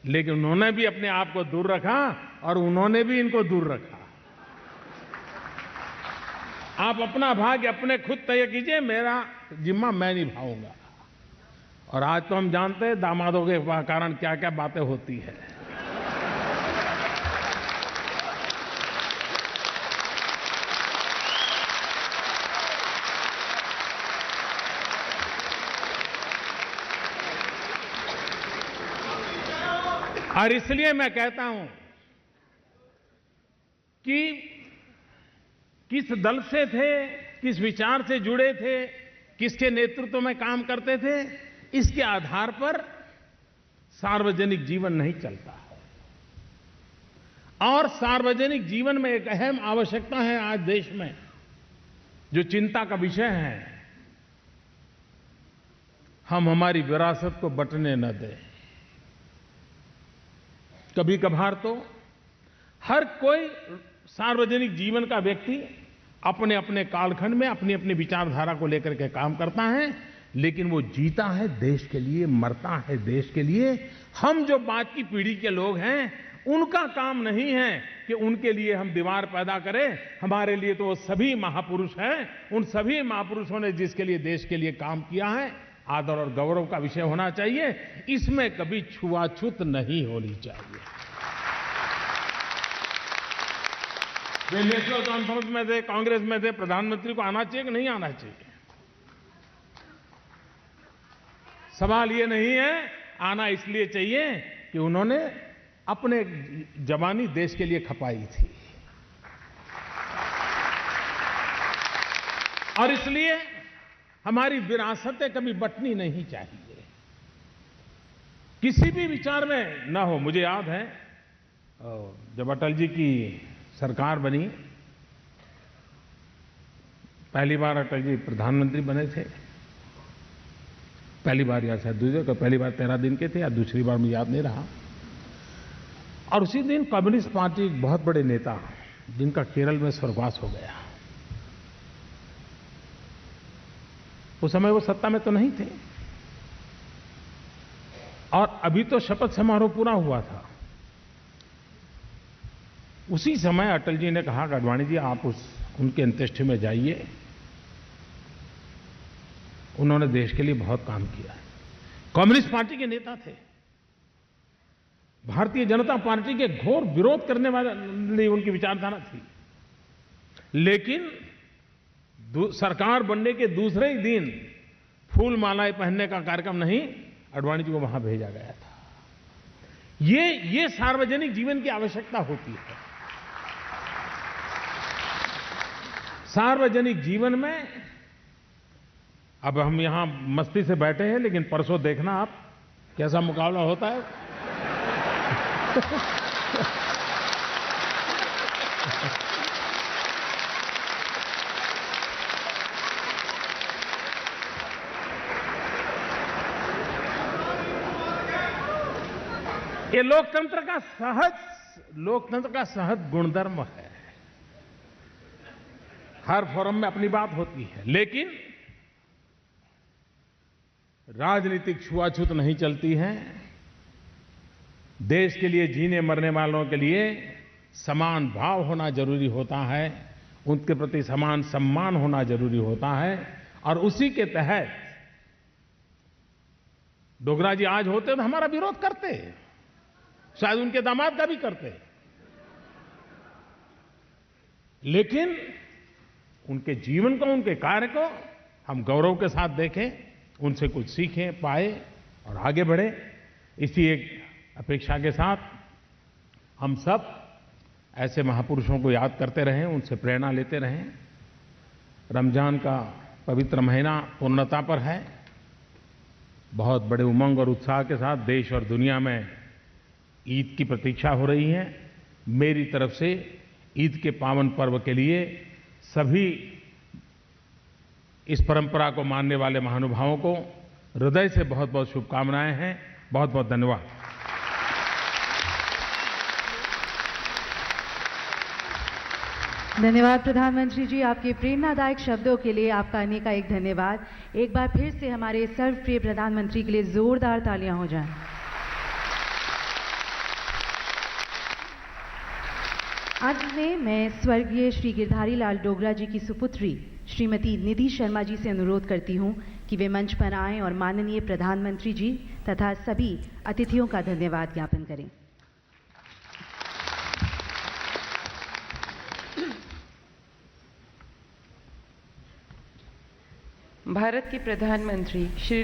लेकिन उन्होंने भी अपने आप को दूर रखा और उन्होंने भी इनको दूर रखा। आप अपना भाग्य अपने खुद तय कीजिए, मेरा जिम्मा मैं निभाऊंगा। और आज तो हम जानते हैं दामादों के कारण क्या क्या बातें होती है। और इसलिए मैं कहता हूं कि किस दल से थे, किस विचार से जुड़े थे, किसके नेतृत्व में काम करते थे, इसके आधार पर सार्वजनिक जीवन नहीं चलता है। और सार्वजनिक जीवन में एक अहम आवश्यकता है आज देश में, जो चिंता का विषय है, हम हमारी विरासत को बंटने न दें। कभी कभार तो हर कोई सार्वजनिक जीवन का व्यक्ति अपने अपने कालखंड में अपनी अपनी विचारधारा को लेकर के काम करता है, लेकिन वो जीता है देश के लिए, मरता है देश के लिए। हम जो बाद की पीढ़ी के लोग हैं, उनका काम नहीं है कि उनके लिए हम दीवार पैदा करें। हमारे लिए तो वो सभी महापुरुष हैं। उन सभी महापुरुषों ने जिसके लिए देश के लिए काम किया है, आदर और गौरव का विषय होना चाहिए। इसमें कभी छुआछूत नहीं होनी चाहिए। वे नेशनल कॉन्फ्रेंस में थे, कांग्रेस में थे, प्रधानमंत्री को आना चाहिए कि नहीं आना चाहिए? सवाल ये नहीं है, आना इसलिए चाहिए कि उन्होंने अपने जवानी देश के लिए खपाई थी, और इसलिए हमारी विरासतें कभी बंटनी नहीं चाहिए, किसी भी विचार में ना हो। मुझे याद है जब अटल जी की सरकार बनी, पहली बार अटल जी प्रधानमंत्री बने थे। पहली बार या शायद दूसरी, पहली बार 13 दिन के थे या दूसरी बार मुझे याद नहीं रहा। और उसी दिन कम्युनिस्ट पार्टी एक बहुत बड़े नेता, जिनका केरल में स्वर्गवास हो गया, उस समय वो सत्ता में तो नहीं थे, और अभी तो शपथ समारोह पूरा हुआ था। उसी समय अटल जी ने कहा कि आडवाणी जी आप उनके अंत्येष्टि में जाइए, उन्होंने देश के लिए बहुत काम किया है। कम्युनिस्ट पार्टी के नेता थे, भारतीय जनता पार्टी के घोर विरोध करने वाली उनकी विचारधारा थी, लेकिन सरकार बनने के दूसरे ही दिन फूल मालाएं पहनने का कार्यक्रम नहीं, आडवाणी जी को वहां भेजा गया था। ये सार्वजनिक जीवन की आवश्यकता होती है। सार्वजनिक जीवन में अब हम यहां मस्ती से बैठे हैं, लेकिन परसों देखना आप कैसा मुकाबला होता है। ये लोकतंत्र का सहज गुणधर्म है। हर फोरम में अपनी बात होती है, लेकिन राजनीतिक छुआछूत नहीं चलती है। देश के लिए जीने मरने वालों के लिए समान भाव होना जरूरी होता है, उनके प्रति समान सम्मान होना जरूरी होता है, और उसी के तहत डोगरा जी आज होते तो हमारा विरोध करते, शायद उनके दामाद का भी करते, लेकिन उनके जीवन को, उनके कार्य को हम गौरव के साथ देखें, उनसे कुछ सीखें, पाए और आगे बढ़े। इसी एक अपेक्षा के साथ हम सब ऐसे महापुरुषों को याद करते रहें, उनसे प्रेरणा लेते रहें। रमजान का पवित्र महीना पूर्णता पर है। बहुत बड़े उमंग और उत्साह के साथ देश और दुनिया में ईद की प्रतीक्षा हो रही है। मेरी तरफ से ईद के पावन पर्व के लिए सभी इस परंपरा को मानने वाले महानुभावों को हृदय से बहुत बहुत शुभकामनाएं हैं। बहुत बहुत धन्यवाद। धन्यवाद प्रधानमंत्री जी, आपके प्रेरणादायक शब्दों के लिए आपका अनेक धन्यवाद। एक बार फिर से हमारे सर्वप्रिय प्रधानमंत्री के लिए जोरदार तालियां हो जाएं। अंत में मैं स्वर्गीय श्री गिरधारी लाल डोगरा जी की सुपुत्री श्रीमती निधि शर्मा जी से अनुरोध करती हूं कि वे मंच पर आएं और माननीय प्रधानमंत्री जी तथा सभी अतिथियों का धन्यवाद ज्ञापन करें। भारत के प्रधानमंत्री श्री